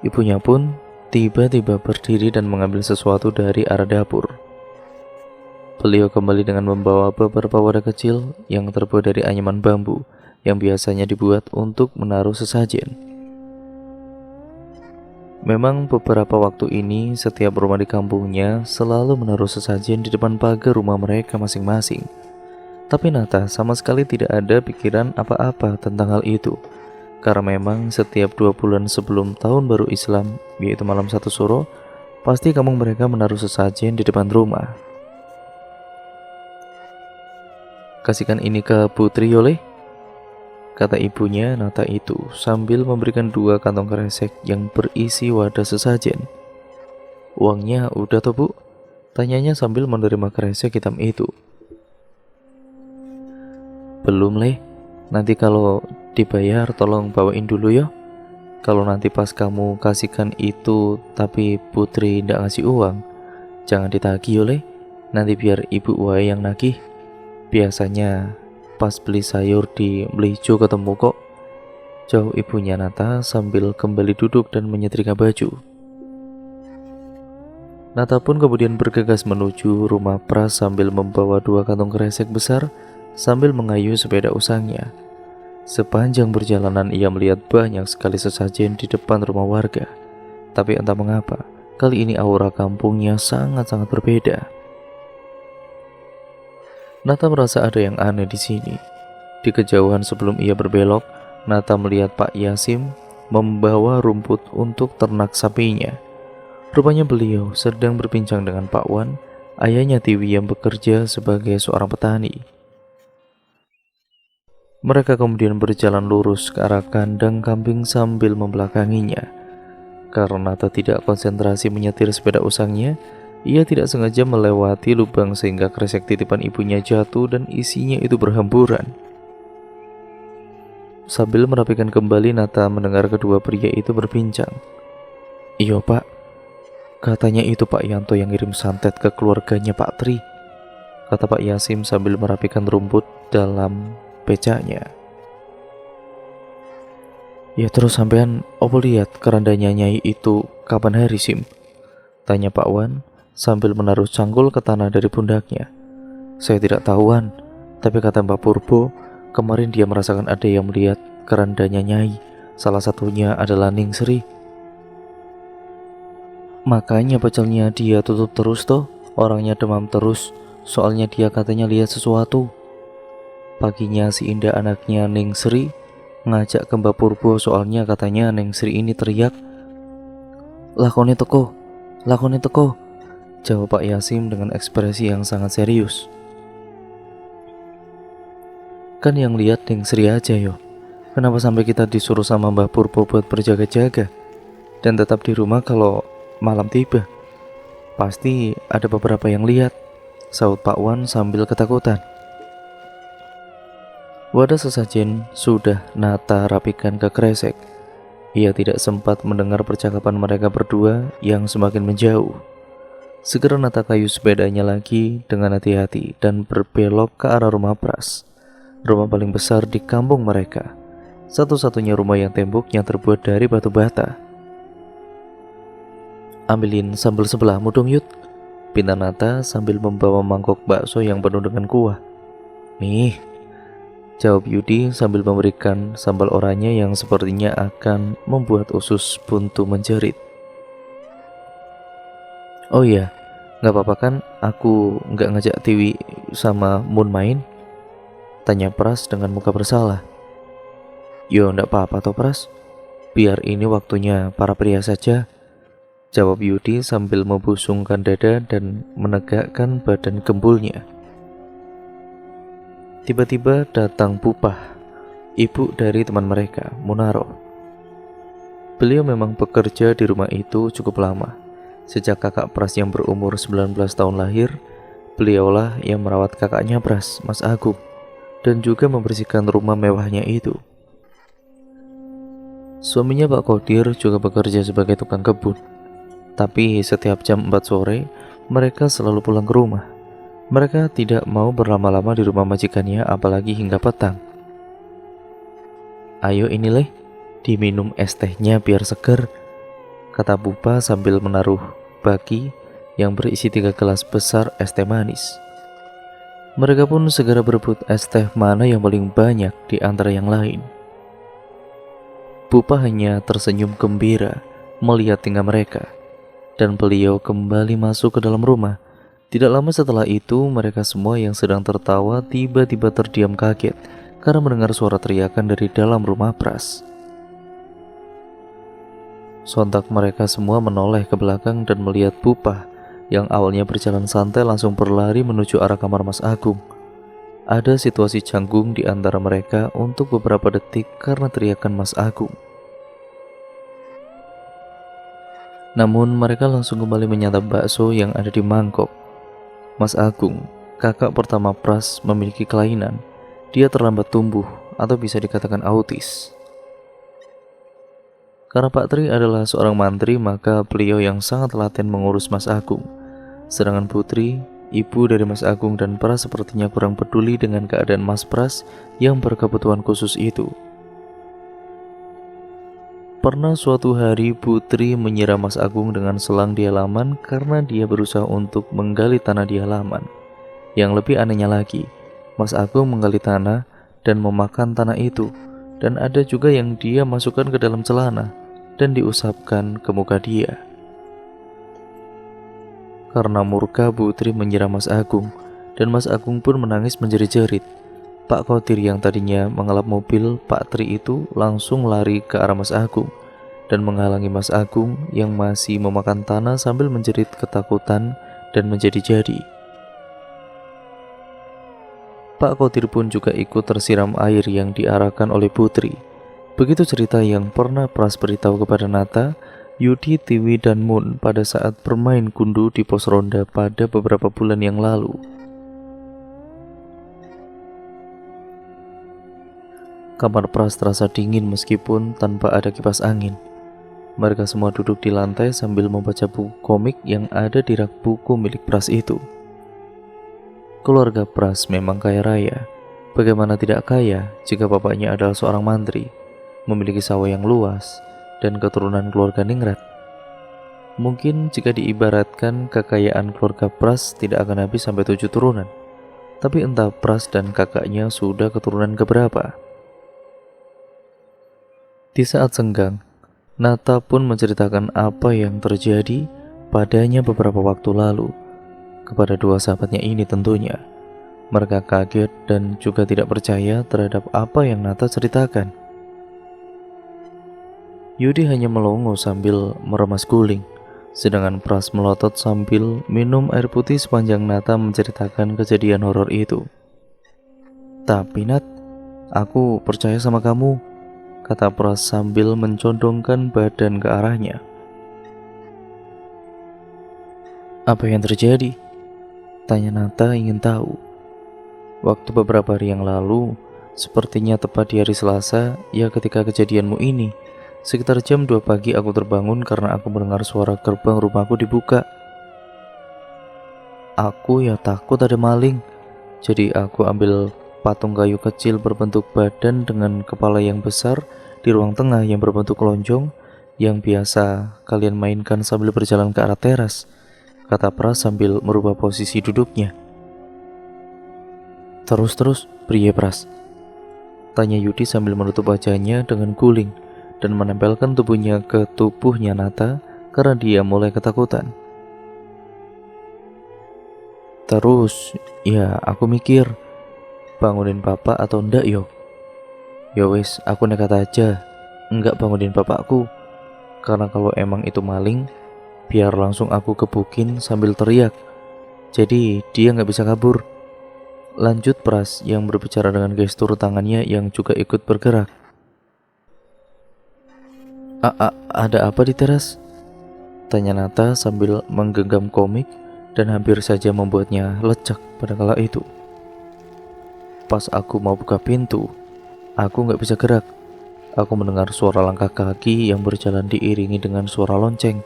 Ibunya pun tiba-tiba berdiri dan mengambil sesuatu dari arah dapur. Beliau kembali dengan membawa beberapa wadah kecil yang terbuat dari anyaman bambu yang biasanya dibuat untuk menaruh sesajen. Memang beberapa waktu ini setiap rumah di kampungnya selalu menaruh sesajen di depan pagar rumah mereka masing-masing. Tapi Nata sama sekali tidak ada pikiran apa-apa tentang hal itu. Karena memang setiap 2 bulan sebelum tahun baru Islam, yaitu malam 1 Suro, pasti kampung mereka menaruh sesajen di depan rumah. "Kasihkan ini ke Putri Yole," kata ibunya Nata itu sambil memberikan 2 kantong kresek yang berisi wadah sesajen. "Uangnya udah toh, Bu?" tanyanya sambil menerima kresek hitam itu. "Belum, Le. Nanti kalau dibayar tolong bawain dulu ya. Kalau nanti pas kamu kasihkan itu tapi Putri ndak ngasih uang, jangan ditagih, Le. Nanti biar Ibu Wai yang nagih. Biasanya pas beli sayur di Melijo ketemu kok," jawab ibunya Nata sambil kembali duduk dan menyetrika baju. Nata pun kemudian bergegas menuju rumah Pras sambil membawa 2 kantong kresek besar sambil mengayuh sepeda usangnya. Sepanjang perjalanan ia melihat banyak sekali sesajen di depan rumah warga. Tapi entah mengapa, kali ini aura kampungnya sangat-sangat berbeda. Nata merasa ada yang aneh di sini. Di kejauhan sebelum ia berbelok, Nata melihat Pak Yasim membawa rumput untuk ternak sapinya. Rupanya beliau sedang berbincang dengan Pak Wan, ayahnya Tiwi yang bekerja sebagai seorang petani. Mereka kemudian berjalan lurus ke arah kandang kambing sambil membelakanginya. Karena Nata tidak konsentrasi menyetir sepeda usangnya, ia tidak sengaja melewati lubang sehingga kresek titipan ibunya jatuh dan isinya itu berhamburan. Sambil merapikan kembali, Nata mendengar kedua pria itu berbincang. "Iya, Pak. Katanya itu Pak Yanto yang ngirim santet ke keluarganya Pak Tri," kata Pak Yasim sambil merapikan rumput dalam becaknya. "Ya terus sampean opo lihat kerandanya Nyai itu kapan hari, Sim?" tanya Pak Wan sambil menaruh cangkul ke tanah dari pundaknya. "Saya tidak tahuan, tapi kata Mbak Purbo, kemarin dia merasakan ada yang melihat kerandanya Nyai. Salah satunya adalah Ning Sri. Makanya pecelnya dia tutup terus toh, orangnya demam terus, soalnya dia katanya lihat sesuatu. Paginya si Indah anaknya Ning Sri ngajak ke Mbak Purbo soalnya katanya Ning Sri ini teriak, 'Lakoni teko, lakoni teko,' jawab Pak Yasim dengan ekspresi yang sangat serius. Kan yang lihat Ning Sri aja yo. Kenapa sampai kita disuruh sama Mbak Purbo buat berjaga-jaga dan tetap di rumah kalau malam tiba? Pasti ada beberapa yang lihat," sahut Pak Wan sambil ketakutan. Wadah sesajen sudah Nata rapikan ke kresek. Ia tidak sempat mendengar percakapan mereka berdua yang semakin menjauh. Segera Nata kayu sepedanya lagi dengan hati-hati dan berbelok ke arah rumah Pras, rumah paling besar di kampung mereka, satu-satunya rumah yang temboknya terbuat dari batu bata. "Ambilin sambal sebelahmu dong, Yud," pinta Nata sambil membawa mangkok bakso yang penuh dengan kuah. "Nih," jawab Yudi sambil memberikan sambal oranye yang sepertinya akan membuat usus buntu menjerit. "Oh iya, gak apa-apa kan aku gak ngajak Tiwi sama Mun main?" tanya Pras dengan muka bersalah. "Yo ndak apa-apa toh Pras, biar ini waktunya para pria saja," jawab Yudi sambil membusungkan dada dan menegakkan badan gembulnya. Tiba-tiba datang Pupah, ibu dari teman mereka, Munaro. Beliau memang bekerja di rumah itu cukup lama. Sejak kakak Pras yang berumur 19 tahun lahir, beliaulah yang merawat kakaknya Pras, Mas Agung, dan juga membersihkan rumah mewahnya itu. Suaminya Pak Kodir juga bekerja sebagai tukang kebun. Tapi setiap jam 4 sore, mereka selalu pulang ke rumah. Mereka tidak mau berlama-lama di rumah majikannya, apalagi hingga petang. "Ayo ini Leh, diminum es tehnya biar seger," kata Pupa sambil menaruh baki yang berisi 3 gelas besar es teh manis. Mereka pun segera berebut es teh mana yang paling banyak di antara yang lain. Pupa hanya tersenyum gembira melihat tingkah mereka, dan beliau kembali masuk ke dalam rumah. Tidak lama setelah itu, mereka semua yang sedang tertawa tiba-tiba terdiam kaget karena mendengar suara teriakan dari dalam rumah Pras. Sontak mereka semua menoleh ke belakang dan melihat Pupa yang awalnya berjalan santai langsung berlari menuju arah kamar Mas Agung. Ada situasi canggung di antara mereka untuk beberapa detik karena teriakan Mas Agung. Namun mereka langsung kembali menyantap bakso yang ada di mangkok. Mas Agung, kakak pertama Pras, memiliki kelainan. Dia terlambat tumbuh atau bisa dikatakan autis. Karena Pak Tri adalah seorang mantri, maka beliau yang sangat telaten mengurus Mas Agung. Sedangkan Putri, ibu dari Mas Agung dan Pras, sepertinya kurang peduli dengan keadaan Mas Pras yang berkebutuhan khusus itu. Pernah suatu hari Putri menyiram Mas Agung dengan selang di halaman karena dia berusaha untuk menggali tanah di halaman. Yang lebih anehnya lagi, Mas Agung menggali tanah dan memakan tanah itu, dan ada juga yang dia masukkan ke dalam celana dan diusapkan ke muka dia. Karena murka, Putri menyiram Mas Agung, dan Mas Agung pun menangis menjerit-jerit. Pak Kodir yang tadinya mengelap mobil Pak Tri itu langsung lari ke arah Mas Agung dan menghalangi Mas Agung yang masih memakan tanah sambil menjerit ketakutan dan menjadi-jadi. Pak Kodir pun juga ikut tersiram air yang diarahkan oleh Putri. Begitu cerita yang pernah Pras beritahu kepada Nata, Yudi, Tiwi, dan Mun pada saat bermain gundu di pos ronda pada beberapa bulan yang lalu. Kamar Pras terasa dingin meskipun tanpa ada kipas angin. Mereka semua duduk di lantai sambil membaca buku komik yang ada di rak buku milik Pras itu. Keluarga Pras memang kaya raya. Bagaimana tidak kaya jika bapaknya adalah seorang mantri, memiliki sawah yang luas, dan keturunan keluarga ningrat. Mungkin jika diibaratkan, kekayaan keluarga Pras tidak akan habis sampai 7 turunan. Tapi entah Pras dan kakaknya sudah keturunan keberapa. Di saat senggang, Nata pun menceritakan apa yang terjadi padanya beberapa waktu lalu kepada dua sahabatnya ini tentunya. Mereka kaget dan juga tidak percaya terhadap apa yang Nata ceritakan. Yudi hanya melongo sambil meremas guling, sedangkan Pras melotot sambil minum air putih sepanjang Nata menceritakan kejadian horor itu. "Tapi Nat, aku percaya sama kamu," kata Pras sambil mencondongkan badan ke arahnya. "Apa yang terjadi?" tanya Nata ingin tahu. "Waktu beberapa hari yang lalu, sepertinya tepat di hari Selasa, ya ketika kejadianmu ini, sekitar jam 2 pagi aku terbangun karena aku mendengar suara gerbang rumahku dibuka. Aku ya takut ada maling, jadi aku ambil patung kayu kecil berbentuk badan dengan kepala yang besar di ruang tengah yang berbentuk lonjong yang biasa kalian mainkan sambil berjalan ke arah teras," kata Pras sambil merubah posisi duduknya. Terus, pria Pras?" tanya Yudi sambil menutup wajahnya dengan guling dan menempelkan tubuhnya ke tubuhnya Nata karena dia mulai ketakutan. "Terus, ya aku mikir, bangunin papa atau ndak yo? Ya wes, aku nekat aja, enggak bangunin bapakku, karena kalau emang itu maling, biar langsung aku gebukin sambil teriak, jadi dia nggak bisa kabur," lanjut Pras yang berbicara dengan gestur tangannya yang juga ikut bergerak. Ada apa di teras?" Tanya Nata sambil menggenggam komik dan hampir saja membuatnya lecak pada kala itu. Pas aku mau buka pintu, aku nggak bisa gerak. Aku mendengar suara langkah kaki yang berjalan diiringi dengan suara lonceng.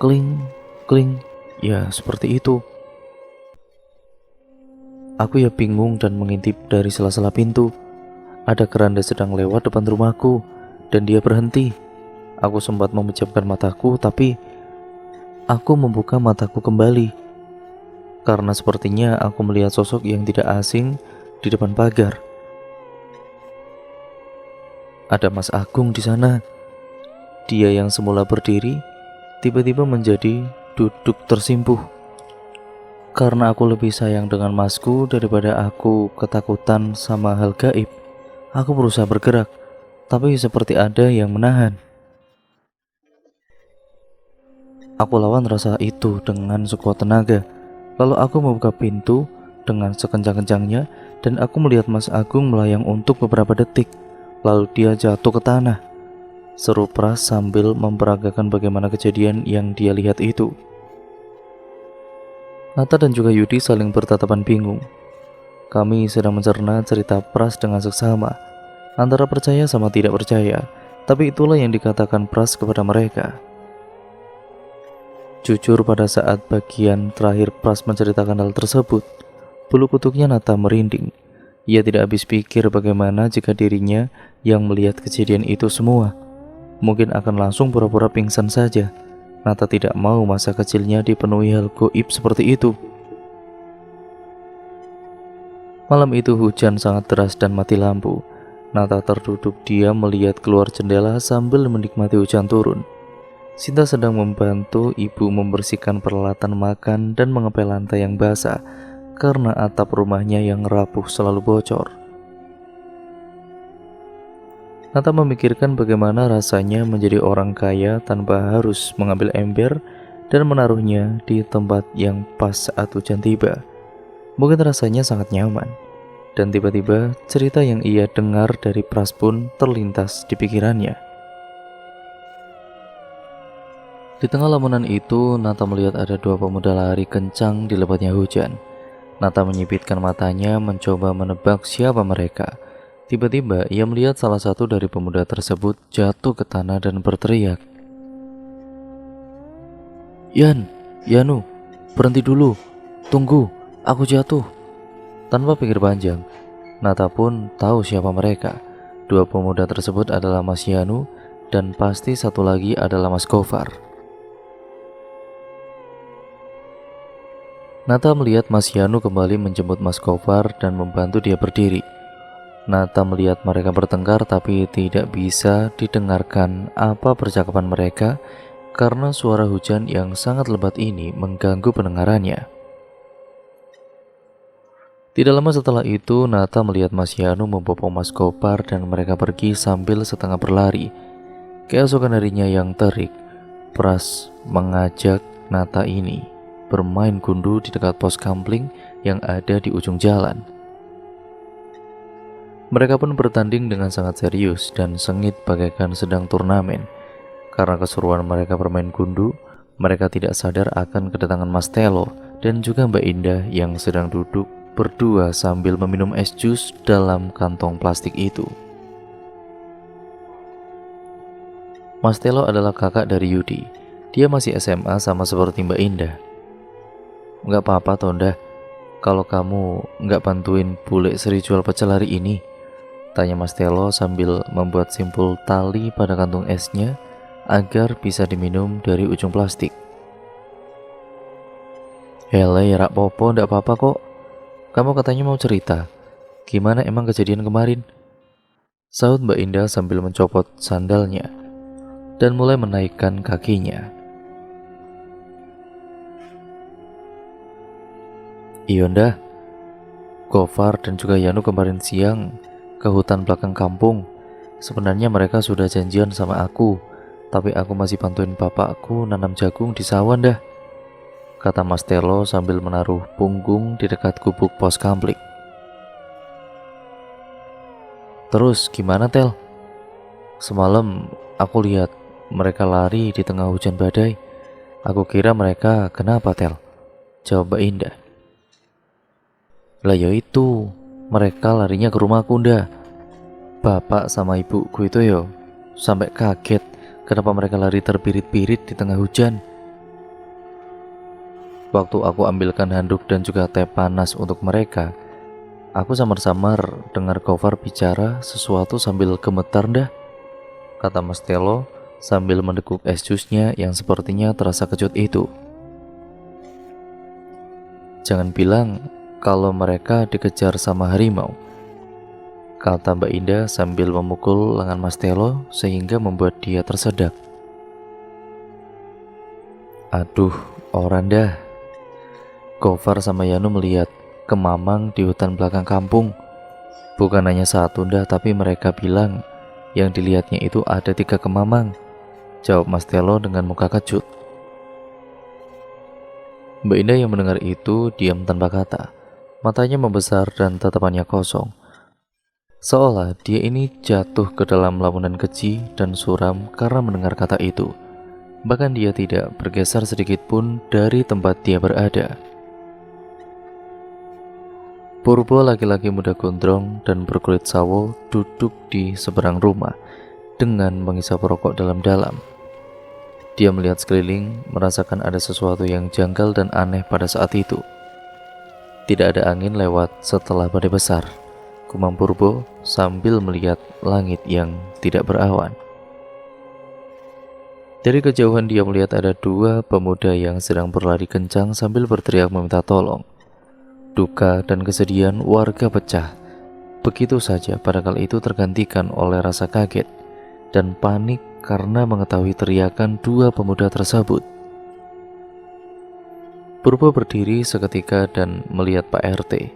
Kling, kling, ya seperti itu. Aku ya bingung dan mengintip dari sela-sela pintu. Ada keranda sedang lewat depan rumahku dan dia berhenti. Aku sempat memejamkan mataku, tapi aku membuka mataku kembali karena sepertinya aku melihat sosok yang tidak asing di depan pagar. Ada Mas Agung di sana. Dia yang semula berdiri tiba-tiba menjadi duduk tersimpuh. Karena aku lebih sayang dengan Masku daripada aku ketakutan sama hal gaib, aku berusaha bergerak, tapi seperti ada yang menahan. Aku lawan rasa itu dengan sekuat tenaga. Lalu aku membuka pintu dengan sekencang-kencangnya dan aku melihat Mas Agung melayang untuk beberapa detik. Lalu dia jatuh ke tanah. Seru Pras sambil memperagakan bagaimana kejadian yang dia lihat itu. Nata dan juga Yudi saling bertatapan bingung. Kami sedang mencerna cerita Pras dengan seksama, antara percaya sama tidak percaya, tapi itulah yang dikatakan Pras kepada mereka. Jujur, pada saat bagian terakhir Pras menceritakan hal tersebut, bulu kuduknya Nata merinding. Ia tidak habis pikir bagaimana jika dirinya yang melihat kejadian itu semua. Mungkin akan langsung pura-pura pingsan saja. Nata tidak mau masa kecilnya dipenuhi hal goib seperti itu. Malam itu hujan sangat deras dan mati lampu. Nata terduduk diam melihat keluar jendela sambil menikmati hujan turun. Sinta sedang membantu ibu membersihkan peralatan makan dan mengepel lantai yang basah karena atap rumahnya yang rapuh selalu bocor. Nata memikirkan bagaimana rasanya menjadi orang kaya tanpa harus mengambil ember dan menaruhnya di tempat yang pas saat hujan tiba. Mungkin rasanya sangat nyaman. Dan tiba-tiba cerita yang ia dengar dari Pras pun terlintas di pikirannya. Di tengah lamunan itu, Nata melihat ada dua pemuda lari kencang di lebatnya hujan. Nata menyipitkan matanya mencoba menebak siapa mereka. Tiba-tiba ia melihat salah satu dari pemuda tersebut jatuh ke tanah dan berteriak, Yanu, berhenti dulu, tunggu, aku jatuh." Tanpa pikir panjang, Nata pun tahu siapa mereka. Dua pemuda tersebut adalah Mas Yanu dan pasti satu lagi adalah Mas Gofar. Nata melihat Mas Yanu kembali menjemput Mas Gofar dan membantu dia berdiri. Nata melihat mereka bertengkar tapi tidak bisa didengarkan apa percakapan mereka karena suara hujan yang sangat lebat ini mengganggu pendengarannya. Tidak lama setelah itu, Nata melihat Mas Yanu membopong Mas Gofar dan mereka pergi sambil setengah berlari. Keesokan harinya yang terik, Pras mengajak Nata ini bermain gundu di dekat pos kampling yang ada di ujung jalan. Mereka pun bertanding dengan sangat serius dan sengit bagaikan sedang turnamen. Karena keseruan mereka bermain gundu, mereka tidak sadar akan kedatangan Mas Telo dan juga Mbak Indah yang sedang duduk berdua sambil meminum es jus dalam kantong plastik itu. Mas Telo adalah kakak dari Yudi. Dia masih SMA sama seperti Mbak Indah. "Nggak apa-apa Tonda, kalau kamu nggak bantuin bule Sri jual pecel hari ini?" tanya Mas Telo sambil membuat simpul tali pada kantung esnya agar bisa diminum dari ujung plastik. "Hele ya rak popo, nggak apa-apa kok. Kamu katanya mau cerita. Gimana emang kejadian kemarin?" sahut Mbak Indah sambil mencopot sandalnya dan mulai menaikkan kakinya. "Iyonda, Gofar dan juga Yanu kemarin siang ke hutan belakang kampung. Sebenarnya mereka sudah janjian sama aku, tapi aku masih bantuin bapakku nanam jagung di sawah dah," kata Mas Telo sambil menaruh punggung di dekat gubuk pos kampling. "Terus gimana Tel? Semalam aku lihat mereka lari di tengah hujan badai. Aku kira mereka kenapa, Tel? Jawab Mbak Indah. Lah ya itu, mereka larinya ke rumahku ndak. Bapak sama ibuku itu yo sampai kaget kenapa mereka lari terbirit-birit di tengah hujan. Waktu aku ambilkan handuk dan juga teh panas untuk mereka, aku samar-samar dengar Gofar bicara sesuatu sambil gemetar dah, kata Mas Telo sambil mendekuk es jusnya yang sepertinya terasa kecut itu. Jangan bilang kalau mereka dikejar sama harimau, kata Mbak Indah sambil memukul lengan Mas Telo sehingga membuat dia tersedak. Aduh, orang dah. Gofar sama Yanu melihat kemamang di hutan belakang kampung. Bukan hanya satu dah, tapi mereka bilang yang dilihatnya itu ada 3 kemamang, jawab Mas Telo dengan muka kecut. Mbak Indah yang mendengar itu diam tanpa kata. Matanya membesar dan tatapannya kosong, seolah dia ini jatuh ke dalam lamunan keji dan suram karena mendengar kata itu. Bahkan dia tidak bergeser sedikit pun dari tempat dia berada. Purbo, laki-laki muda gondrong dan berkulit sawo, duduk di seberang rumah dengan menghisap rokok dalam-dalam. Dia melihat sekeliling, merasakan ada sesuatu yang janggal dan aneh pada saat itu. Tidak ada angin lewat setelah badai besar, gumam Purbo sambil melihat langit yang tidak berawan. Dari kejauhan dia melihat ada 2 pemuda yang sedang berlari kencang sambil berteriak meminta tolong. Duka dan kesedihan warga pecah. Begitu saja pada kali itu tergantikan oleh rasa kaget dan panik karena mengetahui teriakan 2 pemuda tersebut. Purbo berdiri seketika dan melihat Pak RT,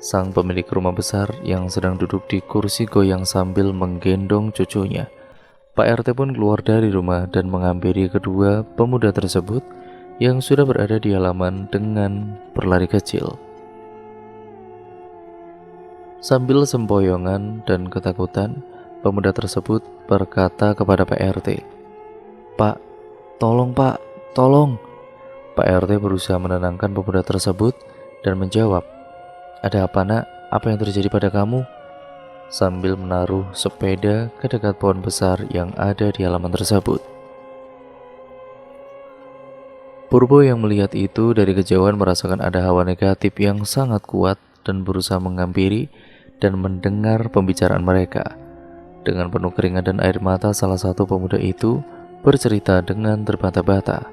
sang pemilik rumah besar yang sedang duduk di kursi goyang sambil menggendong cucunya. Pak RT pun keluar dari rumah dan menghampiri kedua pemuda tersebut yang sudah berada di halaman dengan berlari kecil. Sambil sempoyongan dan ketakutan, pemuda tersebut berkata kepada Pak RT, "Pak, tolong Pak, tolong." Pak RT berusaha menenangkan pemuda tersebut dan menjawab, "Ada apa nak? Apa yang terjadi pada kamu?" Sambil menaruh sepeda ke dekat pohon besar yang ada di halaman tersebut. Purbo yang melihat itu dari kejauhan merasakan ada hawa negatif yang sangat kuat dan berusaha menghampiri dan mendengar pembicaraan mereka. Dengan penuh keringat dan air mata, salah satu pemuda itu bercerita dengan terbata-bata.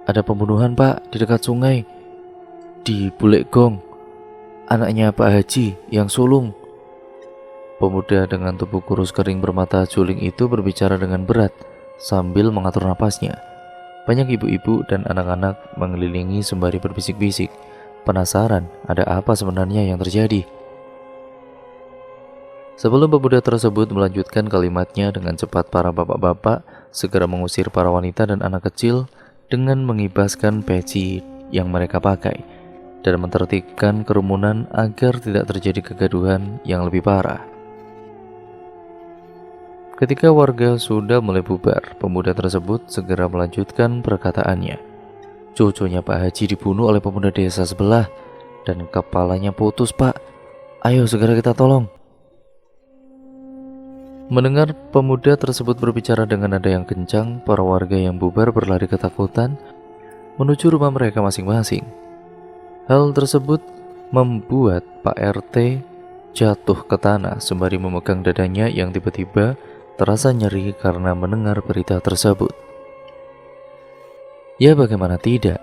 "Ada pembunuhan Pak di dekat sungai, di Bulek Gong, anaknya Pak Haji yang sulung." Pemuda dengan tubuh kurus kering bermata juling itu berbicara dengan berat sambil mengatur napasnya. Banyak ibu-ibu dan anak-anak mengelilingi sembari berbisik-bisik, penasaran ada apa sebenarnya yang terjadi. Sebelum pemuda tersebut melanjutkan kalimatnya dengan cepat, para bapak-bapak segera mengusir para wanita dan anak kecil dengan mengibaskan peci yang mereka pakai dan menertibkan kerumunan agar tidak terjadi kegaduhan yang lebih parah. Ketika warga sudah mulai bubar, pemuda tersebut segera melanjutkan perkataannya. "Cucunya Pak Haji dibunuh oleh pemuda desa sebelah dan kepalanya putus Pak. Ayo segera kita tolong." Mendengar pemuda tersebut berbicara dengan nada yang kencang, para warga yang bubar berlari ketakutan menuju rumah mereka masing-masing. Hal tersebut membuat Pak RT jatuh ke tanah sembari memegang dadanya yang tiba-tiba terasa nyeri karena mendengar berita tersebut. Ya bagaimana tidak,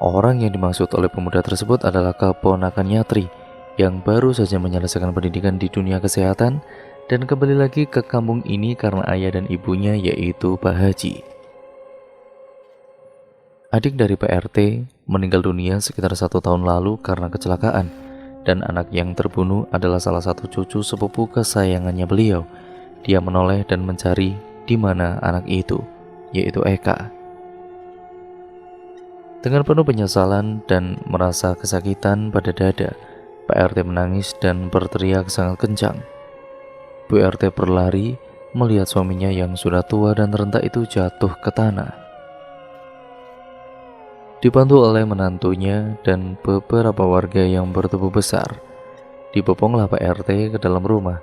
orang yang dimaksud oleh pemuda tersebut adalah keponakan Yatri yang baru saja menyelesaikan pendidikan di dunia kesehatan dan kembali lagi ke kampung ini karena ayah dan ibunya yaitu Pak Haji. Adik dari Pak RT meninggal dunia sekitar 1 tahun lalu karena kecelakaan, dan anak yang terbunuh adalah salah satu cucu sepupu kesayangannya beliau. Dia menoleh dan mencari di mana anak itu, yaitu Eka. Dengan penuh penyesalan dan merasa kesakitan pada dada, Pak RT menangis dan berteriak sangat kencang. Bu RT berlari melihat suaminya yang sudah tua dan rentak itu jatuh ke tanah. Dibantu oleh menantunya dan beberapa warga yang bertubuh besar, diboponglah Pak RT ke dalam rumah.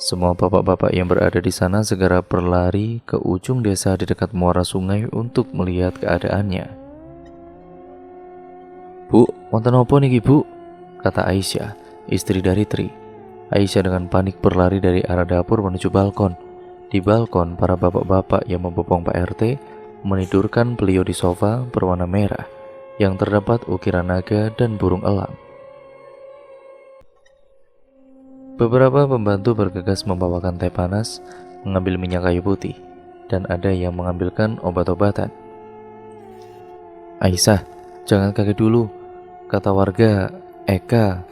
Semua bapak-bapak yang berada di sana segera berlari ke ujung desa di dekat muara sungai untuk melihat keadaannya. "Bu, wonten apa niki, Bu?" kata Aisyah, istri dari Tri. Aisyah dengan panik berlari dari arah dapur menuju balkon. Di balkon, para bapak-bapak yang membopong Pak RT menidurkan beliau di sofa berwarna merah yang terdapat ukiran naga dan burung elang. Beberapa pembantu bergegas membawakan teh panas, mengambil minyak kayu putih, dan ada yang mengambilkan obat-obatan. "Aisyah, jangan kaget dulu," kata warga. "Eka,"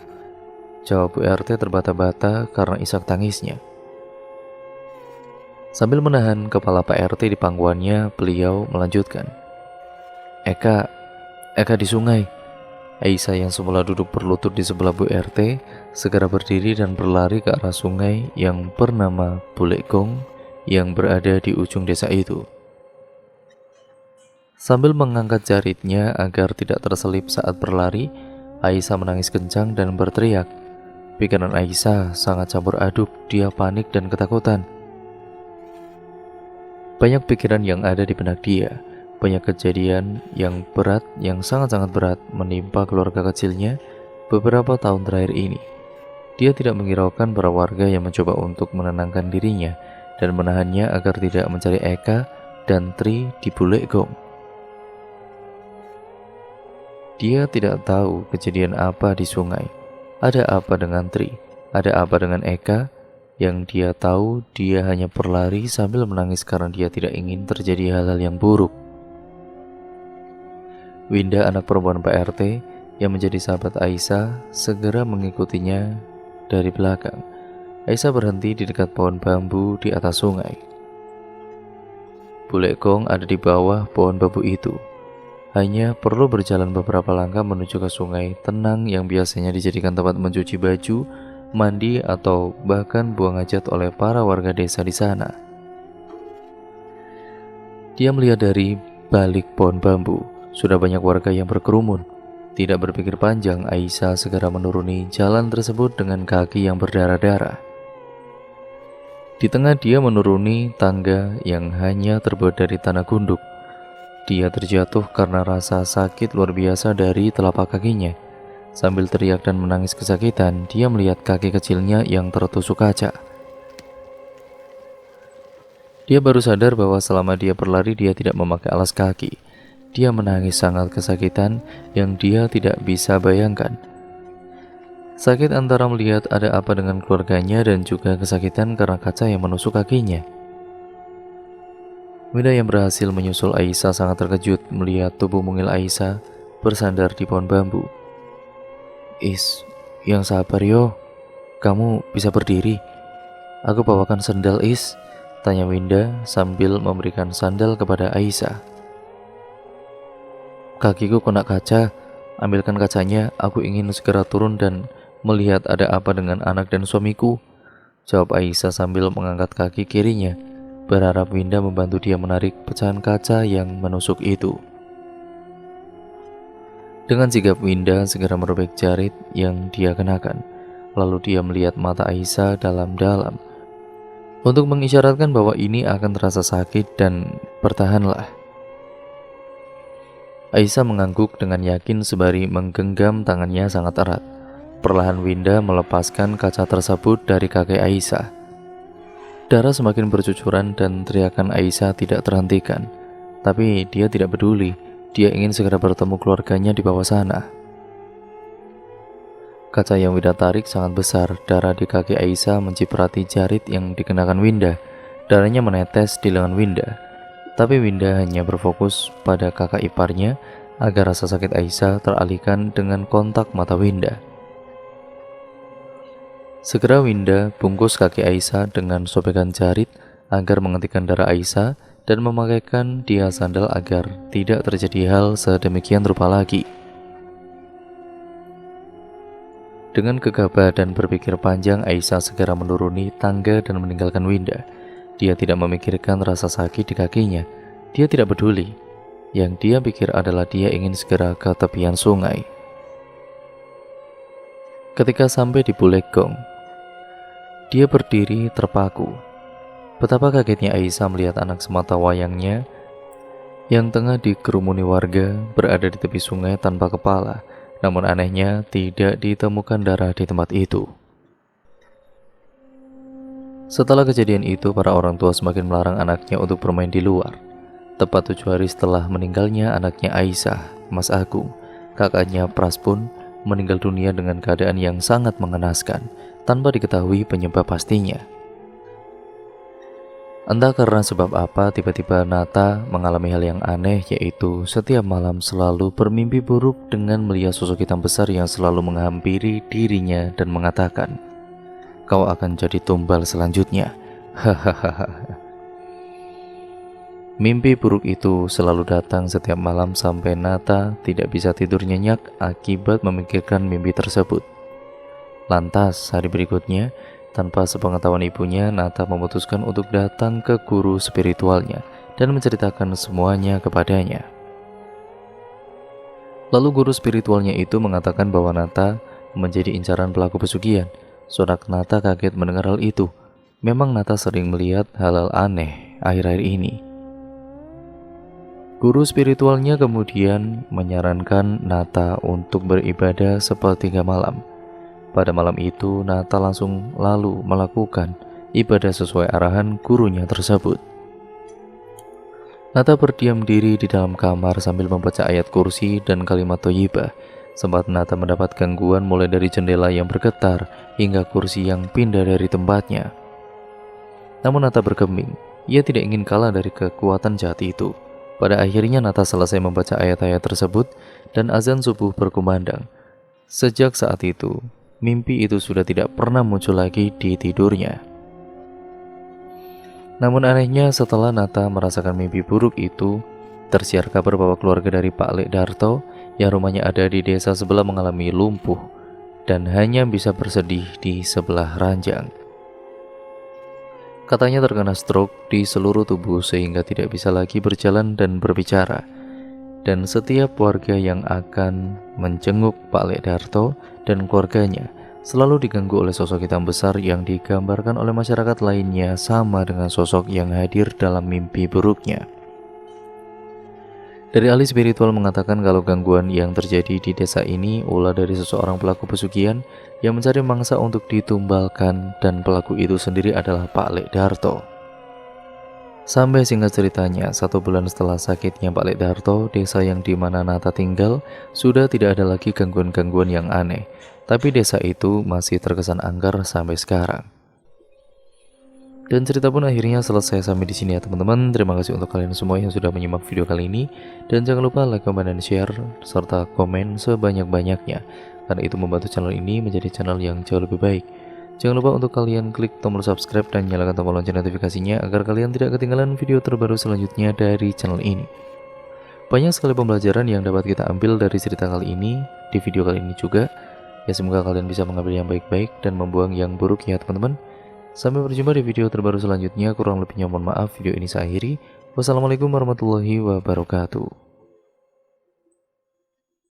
jawab Bu RT terbata-bata karena isak tangisnya. Sambil menahan kepala Pak RT di pangkuannya, beliau melanjutkan. Eka di sungai." Aisyah yang semula duduk berlutut di sebelah Bu RT segera berdiri dan berlari ke arah sungai yang bernama Bulekgong yang berada di ujung desa itu. Sambil mengangkat jaritnya agar tidak terselip saat berlari, Aisyah menangis kencang dan berteriak. Pikiran Aisyah sangat campur aduk, dia panik dan ketakutan. Banyak pikiran yang ada di benak dia. Banyak kejadian yang berat, yang sangat-sangat berat menimpa keluarga kecilnya beberapa tahun terakhir ini. Dia tidak menghiraukan para warga yang mencoba untuk menenangkan dirinya dan menahannya agar tidak mencari Eka dan Tri di Bulekgong. Dia tidak tahu kejadian apa di sungai. Ada apa dengan Tri? Ada apa dengan Eka? Yang dia tahu, dia hanya berlari sambil menangis karena dia tidak ingin terjadi hal-hal yang buruk. Winda, anak perempuan Pak RT yang menjadi sahabat Aisyah, segera mengikutinya dari belakang. Aisyah berhenti di dekat pohon bambu di atas sungai. Bulekgong ada di bawah pohon bambu itu. Hanya perlu berjalan beberapa langkah menuju ke sungai tenang yang biasanya dijadikan tempat mencuci baju, mandi, atau bahkan buang hajat oleh para warga desa di sana. Dia melihat dari balik pohon bambu. Sudah banyak warga yang berkerumun. Tidak berpikir panjang, Aisyah segera menuruni jalan tersebut dengan kaki yang berdarah-darah. Di tengah dia menuruni tangga yang hanya terbuat dari tanah gunduk. Dia terjatuh karena rasa sakit luar biasa dari telapak kakinya. Sambil teriak dan menangis kesakitan, dia melihat kaki kecilnya yang tertusuk kaca. Dia baru sadar bahwa selama dia berlari dia tidak memakai alas kaki. Dia menangis sangat kesakitan yang dia tidak bisa bayangkan. Sakit antara melihat ada apa dengan keluarganya dan juga kesakitan karena kaca yang menusuk kakinya. Winda yang berhasil menyusul Aisyah sangat terkejut melihat tubuh mungil Aisyah bersandar di pohon bambu. Yang sabar yo, kamu bisa berdiri. Aku bawakan sandal tanya Winda sambil memberikan sandal kepada Aisyah. Kakiku kena kaca, ambilkan kacanya, aku ingin segera turun dan melihat ada apa dengan anak dan suamiku, jawab Aisyah sambil mengangkat kaki kirinya, berharap Winda membantu dia menarik pecahan kaca yang menusuk itu. Dengan sigap Winda segera merobek jarit yang dia kenakan, lalu dia melihat mata Aisyah dalam-dalam untuk mengisyaratkan bahwa ini akan terasa sakit dan bertahanlah. Aisyah mengangguk dengan yakin sembari menggenggam tangannya sangat erat. Perlahan Winda melepaskan kaca tersebut dari kaki Aisyah. Darah semakin bercucuran dan teriakan Aisyah tidak terhentikan. Tapi dia tidak peduli, dia ingin segera bertemu keluarganya di bawah sana. Kaca yang Winda tarik sangat besar, darah di kaki Aisyah menciprati jarit yang dikenakan Winda. Darahnya menetes di lengan Winda. Tapi Winda hanya berfokus pada kakak iparnya agar rasa sakit Aisyah teralihkan dengan kontak mata Winda. Segera Winda bungkus kaki Aisyah dengan sobekan jarit agar menghentikan darah Aisyah dan memakaikan dia sandal agar tidak terjadi hal sedemikian rupa lagi. Dengan gegabah dan berpikir panjang, Aisyah segera menuruni tangga dan meninggalkan Winda. Dia tidak memikirkan rasa sakit di kakinya. Dia tidak peduli. Yang dia pikir adalah dia ingin segera ke tepian sungai. Ketika sampai di Bulekgong, dia berdiri terpaku. Betapa kagetnya Aisyah melihat anak semata wayangnya yang tengah dikerumuni warga berada di tepi sungai tanpa kepala. Namun anehnya tidak ditemukan darah di tempat itu. Setelah kejadian itu, para orang tua semakin melarang anaknya untuk bermain di luar. Tepat 7 hari setelah meninggalnya anaknya Aisyah, Mas Agung, kakaknya Pras pun meninggal dunia dengan keadaan yang sangat mengenaskan, tanpa diketahui penyebab pastinya. Entah karena sebab apa, tiba-tiba Nata mengalami hal yang aneh, yaitu setiap malam selalu bermimpi buruk dengan melihat sosok hitam besar yang selalu menghampiri dirinya dan mengatakan, "Kau akan jadi tumbal selanjutnya." Hahaha. Mimpi buruk itu selalu datang setiap malam sampai Nata tidak bisa tidur nyenyak akibat memikirkan mimpi tersebut. Lantas hari berikutnya, tanpa sepengetahuan ibunya, Nata memutuskan untuk datang ke guru spiritualnya dan menceritakan semuanya kepadanya. Lalu guru spiritualnya itu mengatakan bahwa Nata menjadi incaran pelaku pesugihan. Sontak Nata kaget mendengar hal itu. Memang Nata sering melihat hal-hal aneh akhir-akhir ini. Guru spiritualnya kemudian menyarankan Nata untuk beribadah sepertiga malam. Pada malam itu, Nata langsung lalu melakukan ibadah sesuai arahan gurunya tersebut. Nata berdiam diri di dalam kamar sambil membaca ayat kursi dan kalimat thayyibah. Sempat Nata mendapat gangguan mulai dari jendela yang bergetar hingga kursi yang pindah dari tempatnya. Namun Nata bergeming, ia tidak ingin kalah dari kekuatan jahat itu. Pada akhirnya Nata selesai membaca ayat-ayat tersebut dan azan subuh berkumandang. Sejak saat itu, mimpi itu sudah tidak pernah muncul lagi di tidurnya. Namun anehnya setelah Nata merasakan mimpi buruk itu, tersiar kabar bahwa keluarga dari Pak Lek Darto yang rumahnya ada di desa sebelah mengalami lumpuh dan hanya bisa bersedih di sebelah ranjang. Katanya terkena stroke di seluruh tubuh sehingga tidak bisa lagi berjalan dan berbicara. Dan setiap warga yang akan menjenguk Pak Lek Darto dan keluarganya selalu diganggu oleh sosok hitam besar yang digambarkan oleh masyarakat lainnya sama dengan sosok yang hadir dalam mimpi buruknya. Dari ahli spiritual mengatakan kalau gangguan yang terjadi di desa ini ulah dari seseorang pelaku pesugihan yang mencari mangsa untuk ditumbalkan, dan pelaku itu sendiri adalah Pak Lek Darto. Sampai singkat ceritanya, 1 bulan setelah sakitnya Pak Lek Darto, desa yang dimana Nata tinggal sudah tidak ada lagi gangguan-gangguan yang aneh, tapi desa itu masih terkesan angker sampai sekarang. Dan cerita pun akhirnya selesai sampai di sini ya teman-teman. Terima kasih untuk kalian semua yang sudah menyimak video kali ini. Dan jangan lupa like, comment, dan share, serta komen sebanyak-banyaknya. Karena itu membantu channel ini menjadi channel yang jauh lebih baik. Jangan lupa untuk kalian klik tombol subscribe dan nyalakan tombol lonceng notifikasinya agar kalian tidak ketinggalan video terbaru selanjutnya dari channel ini. Banyak sekali pembelajaran yang dapat kita ambil dari cerita kali ini, di video kali ini juga. Ya semoga kalian bisa mengambil yang baik-baik dan membuang yang buruk ya teman-teman. Sampai berjumpa di video terbaru selanjutnya. Kurang lebihnya mohon maaf, video ini saya akhiri. Wassalamualaikum warahmatullahi wabarakatuh.